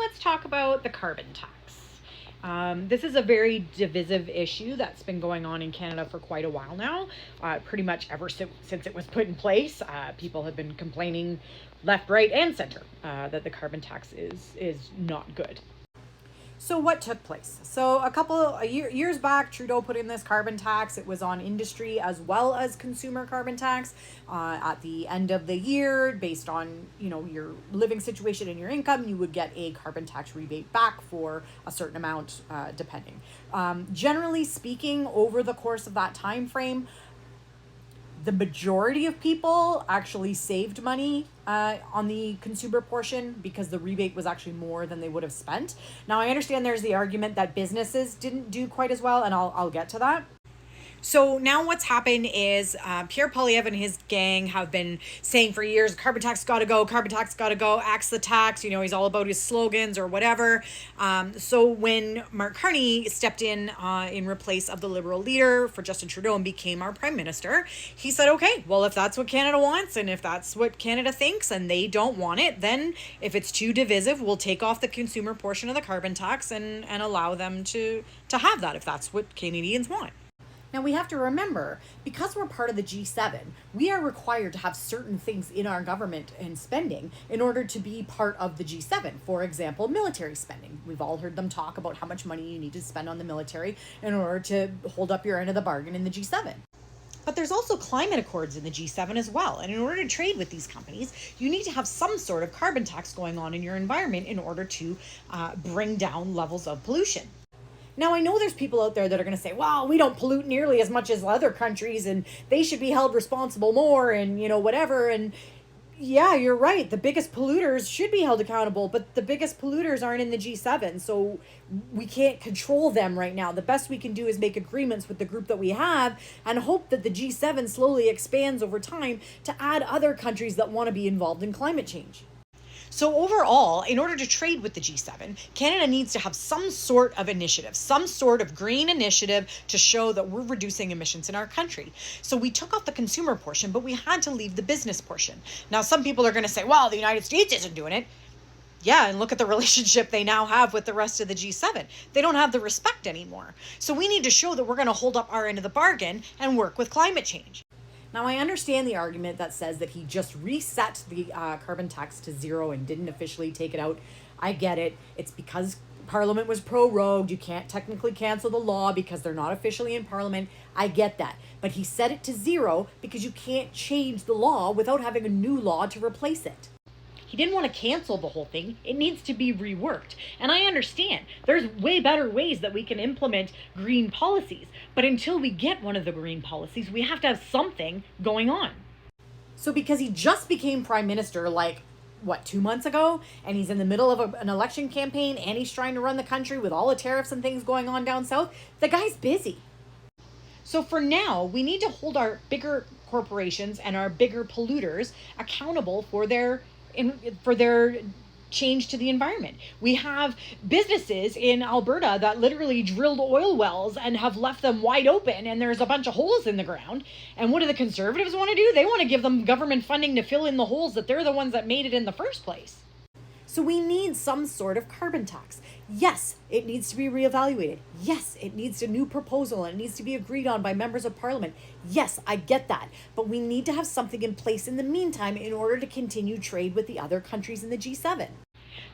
let's talk about the carbon tax. This is a very divisive issue that's been going on in Canada for quite a while now. Pretty much ever since it was put in place, people have been complaining left, right, and center that the carbon tax is not good. So what took place? So a couple of years back, Trudeau put in this carbon tax. It was on industry as well as consumer carbon tax. At the end of the year, based on your living situation and your income, you would get a carbon tax rebate back for a certain amount, depending. Generally speaking, over the course of that time frame, the majority of people actually saved money on the consumer portion because the rebate was actually more than they would have spent. Now, I understand there's the argument that businesses didn't do quite as well, and I'll get to that. So now what's happened is Pierre Poilievre and his gang have been saying for years, carbon tax got to go, axe the tax. He's all about his slogans or whatever. So when Mark Carney stepped in replace of the Liberal leader for Justin Trudeau and became our prime minister, he said, okay, well, if that's what Canada wants and if that's what Canada thinks and they don't want it, then if it's too divisive, we'll take off the consumer portion of the carbon tax and allow them to have that if that's what Canadians want. Now, we have to remember, because we're part of the G7, we are required to have certain things in our government and spending in order to be part of the G7. For example, military spending. We've all heard them talk about how much money you need to spend on the military in order to hold up your end of the bargain in the G7. But there's also climate accords in the G7 as well. And in order to trade with these companies, you need to have some sort of carbon tax going on in your environment in order to bring down levels of pollution. Now, I know there's people out there that are going to say, well, we don't pollute nearly as much as other countries and they should be held responsible more and, whatever. And yeah, you're right. The biggest polluters should be held accountable, but the biggest polluters aren't in the G7. So we can't control them right now. The best we can do is make agreements with the group that we have and hope that the G7 slowly expands over time to add other countries that want to be involved in climate change. So overall, in order to trade with the G7, Canada needs to have some sort of initiative, some sort of green initiative to show that we're reducing emissions in our country. So we took off the consumer portion, but we had to leave the business portion. Now, some people are going to say, well, the United States isn't doing it. Yeah, and look at the relationship they now have with the rest of the G7. They don't have the respect anymore. So we need to show that we're going to hold up our end of the bargain and work with climate change. Now, I understand the argument that says that he just reset the carbon tax to zero and didn't officially take it out. I get it. It's because Parliament was prorogued. You can't technically cancel the law because they're not officially in Parliament. I get that. But he set it to zero because you can't change the law without having a new law to replace it. He didn't want to cancel the whole thing. It needs to be reworked. And I understand there's way better ways that we can implement green policies. But until we get one of the green policies, we have to have something going on. So because he just became prime minister 2 months ago, and he's in the middle of an election campaign and he's trying to run the country with all the tariffs and things going on down south, the guy's busy. So for now, we need to hold our bigger corporations and our bigger polluters accountable for their change to the environment. We have businesses in Alberta that literally drilled oil wells and have left them wide open and there's a bunch of holes in the ground. And what do the Conservatives want to do? They want to give them government funding to fill in the holes that they're the ones that made it in the first place. So we need some sort of carbon tax. Yes, it needs to be reevaluated. Yes, it needs a new proposal and it needs to be agreed on by members of Parliament. Yes, I get that. But we need to have something in place in the meantime in order to continue trade with the other countries in the G7.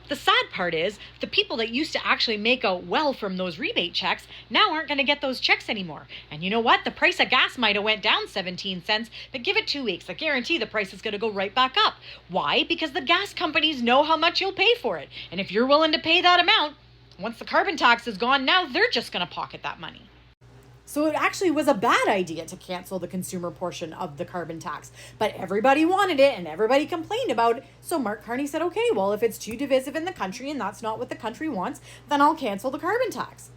The sad part is the people that used to actually make out well from those rebate checks now aren't going to get those checks anymore. And you know what? The price of gas might have went down 17 cents, but give it 2 weeks. I guarantee the price is going to go right back up. Why? Because the gas companies know how much you'll pay for it. And if you're willing to pay that amount, once the carbon tax is gone, now they're just going to pocket that money. So it actually was a bad idea to cancel the consumer portion of the carbon tax. But everybody wanted it and everybody complained about it. So Mark Carney said, okay, well, if it's too divisive in the country and that's not what the country wants, then I'll cancel the carbon tax.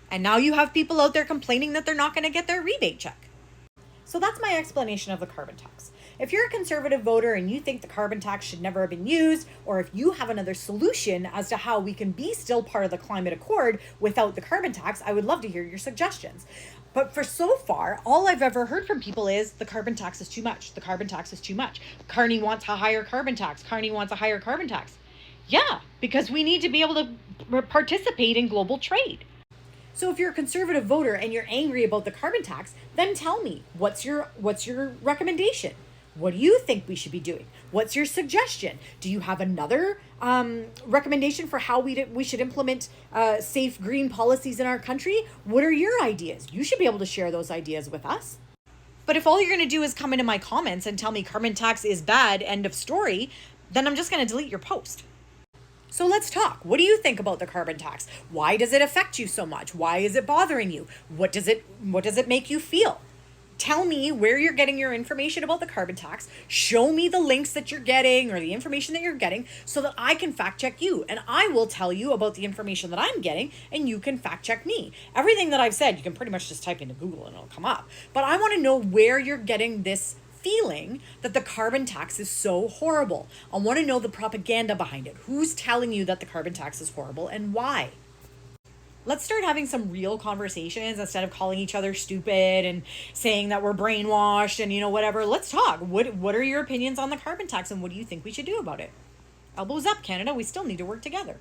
And now you have people out there complaining that they're not going to get their rebate check. So that's my explanation of the carbon tax. If you're a conservative voter and you think the carbon tax should never have been used, or if you have another solution as to how we can be still part of the climate accord without the carbon tax, I would love to hear your suggestions. But for so far, all I've ever heard from people is the carbon tax is too much. The carbon tax is too much. Carney wants a higher carbon tax. Carney wants a higher carbon tax. Yeah, because we need to be able to participate in global trade. So if you're a conservative voter and you're angry about the carbon tax, then tell me, what's your recommendation? What do you think we should be doing? What's your suggestion? Do you have another recommendation for how we should implement safe green policies in our country? What are your ideas? You should be able to share those ideas with us. But if all you're going to do is come into my comments and tell me carbon tax is bad, end of story, then I'm just going to delete your post. So let's talk. What do you think about the carbon tax? Why does it affect you so much? Why is it bothering you? What does it make you feel? Tell me where you're getting your information about the carbon tax. Show me the links that you're getting or the information that you're getting so that I can fact check you. And I will tell you about the information that I'm getting and you can fact check me. Everything that I've said, you can pretty much just type into Google and it'll come up. But I want to know where you're getting this feeling that the carbon tax is so horrible. I want to know the propaganda behind it. Who's telling you that the carbon tax is horrible and why? Let's start having some real conversations instead of calling each other stupid and saying that we're brainwashed and whatever. Let's talk. What are your opinions on the carbon tax and what do you think we should do about it? Elbows up, Canada. We still need to work together.